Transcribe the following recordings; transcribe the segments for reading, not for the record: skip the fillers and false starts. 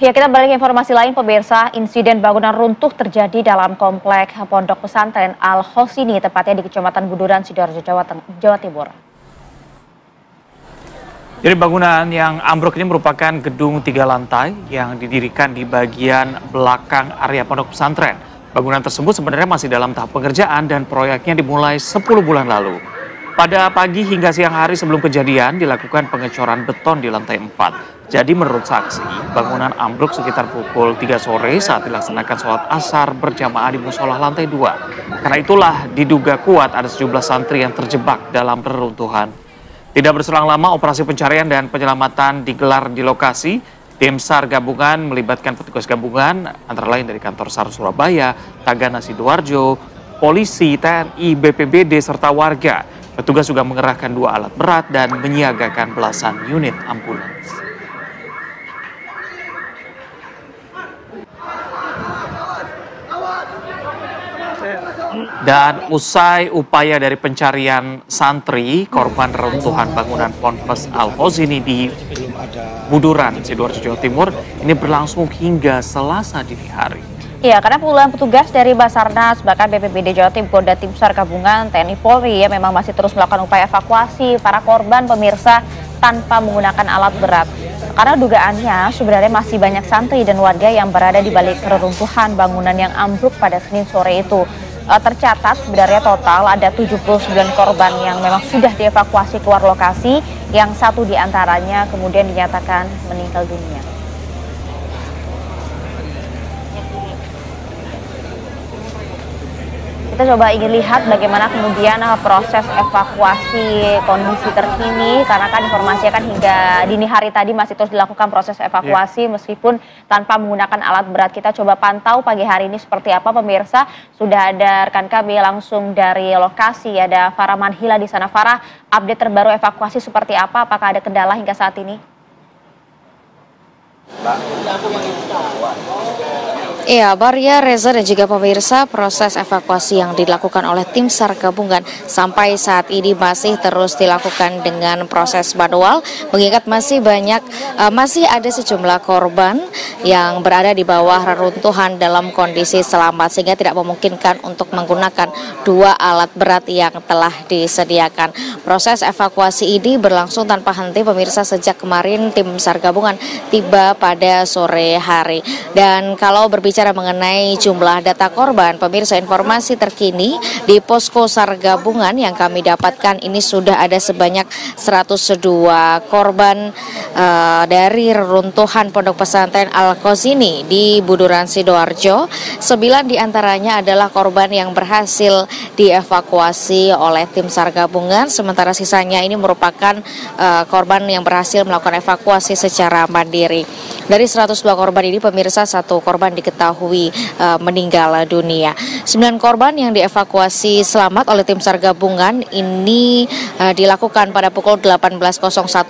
Ya, kita beralih ke informasi lain, pemirsa. Insiden bangunan runtuh terjadi dalam komplek Pondok Pesantren Al-Hosini, tepatnya di Kecamatan Buduran, Sidoarjo, Jawa Timur. Jadi bangunan yang ambruk ini merupakan gedung 3 lantai yang didirikan di bagian belakang area pondok pesantren. Bangunan tersebut sebenarnya masih dalam tahap pengerjaan dan proyeknya dimulai 10 bulan lalu. Pada pagi hingga siang hari sebelum kejadian dilakukan pengecoran beton di lantai 4. Jadi menurut saksi, bangunan ambruk sekitar pukul 3 sore saat dilaksanakan sholat asar berjamaah di musola lantai 2. Karena itulah diduga kuat ada sejumlah santri yang terjebak dalam reruntuhan. Tidak berselang lama, operasi pencarian dan penyelamatan digelar di lokasi. Tim SAR gabungan melibatkan petugas gabungan, antara lain dari kantor SAR Surabaya, Tagana Sidoarjo, polisi, TNI, BPBD, serta warga. Petugas juga mengerahkan 2 alat berat dan menyiagakan belasan unit ambulans. Dan usai upaya dari pencarian santri, korban reruntuhan bangunan Ponpes Al-Hosini di Buduran, Sidoarjo, Jawa Timur, ini berlangsung hingga Selasa dini hari. Ya, karena puluhan petugas dari Basarnas, bahkan BPBD Jawa Timur dan Tim SAR gabungan TNI Polri ya memang masih terus melakukan upaya evakuasi para korban, pemirsa, tanpa menggunakan alat berat. Karena dugaannya sebenarnya masih banyak santri dan warga yang berada di balik reruntuhan bangunan yang ambruk pada Senin sore itu. Tercatat sebenarnya total ada 79 korban yang memang sudah dievakuasi keluar lokasi, yang 1 diantaranya kemudian dinyatakan meninggal dunia. Kita coba ingin lihat bagaimana kemudian proses evakuasi kondisi terkini, karena kan informasinya kan hingga dini hari tadi masih terus dilakukan proses evakuasi meskipun tanpa menggunakan alat berat. Kita coba pantau pagi hari ini seperti apa, pemirsa. Sudah ada rekan kami langsung dari lokasi, ada Farah Manhila di sana. Farah, update terbaru evakuasi seperti apa? Apakah ada kendala hingga saat ini? Iya, Maria, Reza dan juga pemirsa, proses evakuasi yang dilakukan oleh tim SAR gabungan sampai saat ini masih terus dilakukan dengan proses manual, mengingat masih ada sejumlah korban yang berada di bawah reruntuhan dalam kondisi selamat, sehingga tidak memungkinkan untuk menggunakan 2 alat berat yang telah disediakan. Proses evakuasi ini berlangsung tanpa henti, pemirsa, sejak kemarin tim SAR gabungan tiba pada sore hari. Dan kalau berbicara mengenai jumlah data korban, pemirsa, informasi terkini di posko SAR gabungan yang kami dapatkan ini sudah ada sebanyak 102 korban dari reruntuhan Pondok Pesantren Al-Hosini di Buduran, Sidoarjo. 9 diantaranya adalah korban yang berhasil dievakuasi oleh tim SAR gabungan, sementara sisanya ini merupakan korban yang berhasil melakukan evakuasi secara mandiri. Dari 102 korban ini, pemirsa, 1 korban diketahui meninggal dunia. 9 korban yang dievakuasi selamat oleh tim SAR gabungan ini dilakukan pada pukul 18.01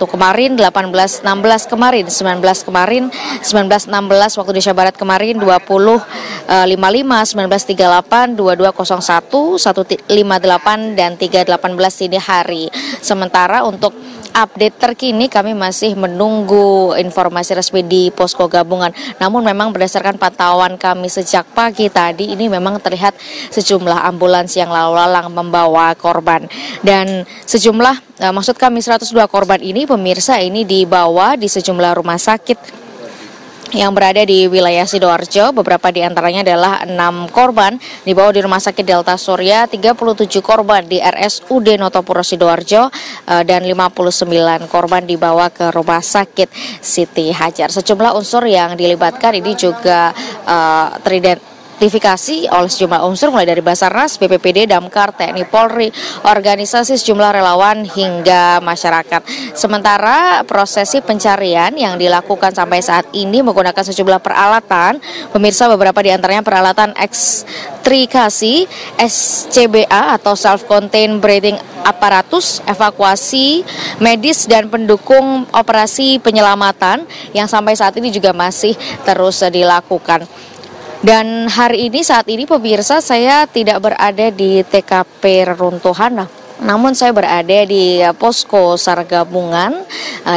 kemarin, 18.16 kemarin, 19 kemarin, 19.16 waktu Indonesia Barat kemarin, 20.55, 19.38, 22.01, 1.58 dan 3.18 dini hari. Sementara untuk update terkini kami masih menunggu informasi resmi di posko gabungan. Namun memang berdasarkan pantauan kami sejak pagi tadi, ini memang terlihat sejumlah ambulans yang lalu lalang membawa korban. Dan sejumlah, maksud kami 102 korban ini, pemirsa, ini dibawa di sejumlah rumah sakit yang berada di wilayah Sidoarjo. Beberapa di antaranya adalah 6 korban dibawa di Rumah Sakit Delta Surya, 37 korban di RSUD Notopuro Sidoarjo, dan 59 korban dibawa ke Rumah Sakit Siti Hajar. Sejumlah unsur yang dilibatkan ini juga identifikasi oleh sejumlah unsur mulai dari Basarnas, BPBD, Damkar, TNI Polri, organisasi sejumlah relawan hingga masyarakat. Sementara prosesi pencarian yang dilakukan sampai saat ini menggunakan sejumlah peralatan, pemirsa, beberapa di antaranya peralatan ekstrikasi, SCBA atau self-contained breathing apparatus, evakuasi medis dan pendukung operasi penyelamatan yang sampai saat ini juga masih terus dilakukan. Dan hari ini, saat ini, pemirsa, saya tidak berada di TKP reruntuhan, namun saya berada di posko SAR gabungan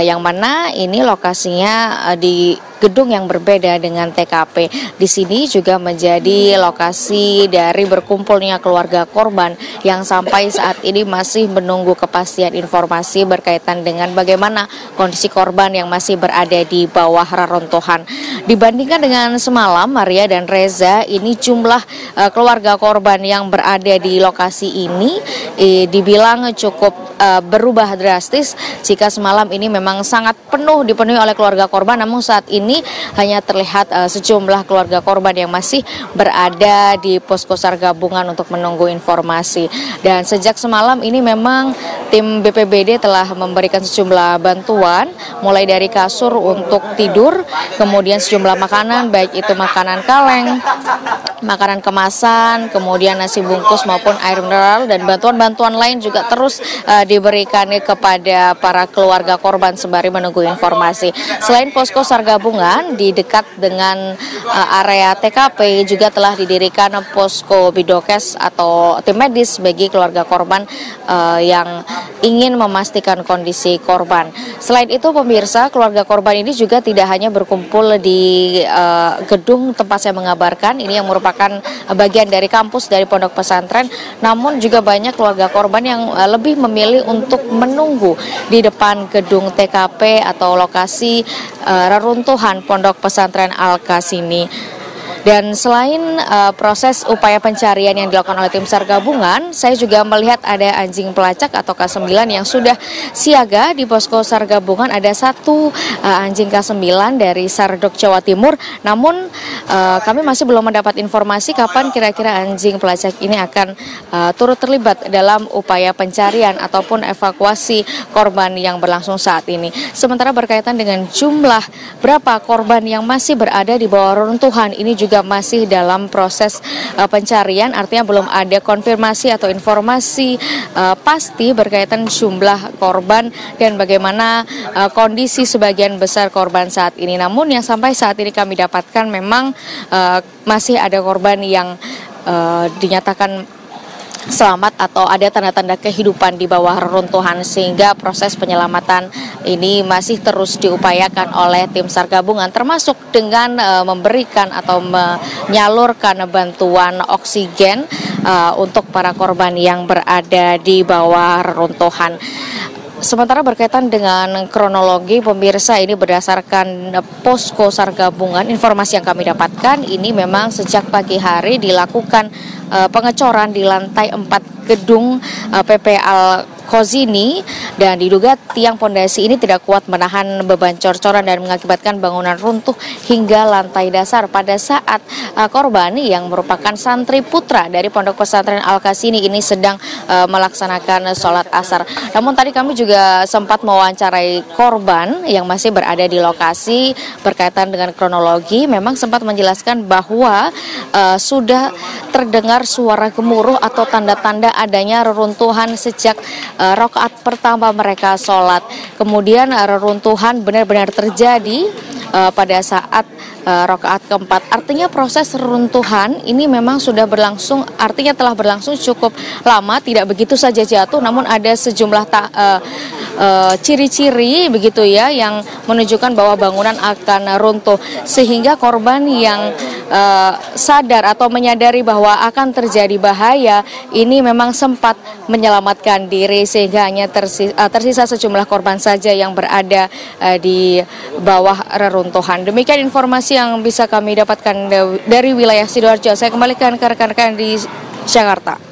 yang mana ini lokasinya di gedung yang berbeda dengan TKP. Di sini juga menjadi lokasi dari berkumpulnya keluarga korban yang sampai saat ini masih menunggu kepastian informasi berkaitan dengan bagaimana kondisi korban yang masih berada di bawah reruntuhan. Dibandingkan dengan semalam, Maria dan Reza, ini jumlah keluarga korban yang berada di lokasi ini dibilang cukup berubah drastis. Jika semalam ini memang sangat dipenuhi oleh keluarga korban, namun saat ini hanya terlihat sejumlah keluarga korban yang masih berada di posko SAR gabungan untuk menunggu informasi. Dan sejak semalam ini memang tim BPBD telah memberikan sejumlah bantuan, mulai dari kasur untuk tidur, kemudian sejumlah makanan, baik itu makanan kaleng, makanan kemasan, kemudian nasi bungkus maupun air mineral, dan bantuan-bantuan lain juga terus diberikan kepada para keluarga korban sembari menunggu informasi. Selain posko SAR gabungan, di dekat dengan area TKP juga telah didirikan posko bidokes atau tim medis bagi keluarga korban yang ingin memastikan kondisi korban. Selain itu pemirsa, keluarga korban ini juga tidak hanya berkumpul di gedung tempat saya mengabarkan, ini yang merupakan bagian dari kampus dari pondok pesantren, namun juga banyak keluarga korban yang lebih memilih untuk menunggu di depan gedung TKP atau lokasi reruntuhan pondok pesantren Al-Kasimi. Dan selain proses upaya pencarian yang dilakukan oleh tim SAR gabungan, saya juga melihat ada anjing pelacak atau K9 yang sudah siaga di posko SAR gabungan. Ada satu anjing K9 dari Sardok Jawa Timur, namun kami masih belum mendapat informasi kapan kira-kira anjing pelacak ini akan turut terlibat dalam upaya pencarian ataupun evakuasi korban yang berlangsung saat ini. Sementara berkaitan dengan jumlah berapa korban yang masih berada di bawah reruntuhan, ini juga masih dalam proses pencarian, artinya belum ada konfirmasi atau informasi pasti berkaitan jumlah korban dan bagaimana kondisi sebagian besar korban saat ini. Namun yang sampai saat ini kami dapatkan memang masih ada korban yang dinyatakan selamat atau ada tanda-tanda kehidupan di bawah reruntuhan, sehingga proses penyelamatan ini masih terus diupayakan oleh tim SAR gabungan, termasuk dengan memberikan atau menyalurkan bantuan oksigen untuk para korban yang berada di bawah reruntuhan. Sementara berkaitan dengan kronologi pemirsa, ini berdasarkan posko SAR gabungan, informasi yang kami dapatkan ini memang sejak pagi hari dilakukan pengecoran di lantai 4 gedung PP Al-Khazini, dan diduga tiang pondasi ini tidak kuat menahan beban cor-coran dan mengakibatkan bangunan runtuh hingga lantai dasar pada saat korban yang merupakan santri putra dari pondok pesantren Al-Kasimi ini sedang melaksanakan sholat asar. Namun tadi kami juga sempat mewawancarai korban yang masih berada di lokasi berkaitan dengan kronologi, memang sempat menjelaskan bahwa sudah terdengar suara gemuruh atau tanda-tanda adanya reruntuhan sejak rakaat pertama mereka sholat. Kemudian reruntuhan benar-benar terjadi pada saat rakaat keempat. Artinya proses reruntuhan ini memang sudah berlangsung, artinya telah berlangsung cukup lama, tidak begitu saja jatuh, namun ada sejumlah ciri-ciri begitu ya yang menunjukkan bahwa bangunan akan runtuh, sehingga korban yang sadar atau menyadari bahwa akan terjadi bahaya ini memang sempat menyelamatkan diri, sehingga hanya tersisa sejumlah korban saja yang berada di bawah reruntuhan. Demikian informasi yang bisa kami dapatkan dari wilayah Sidoarjo. Saya kembalikan ke rekan-rekan di Jakarta.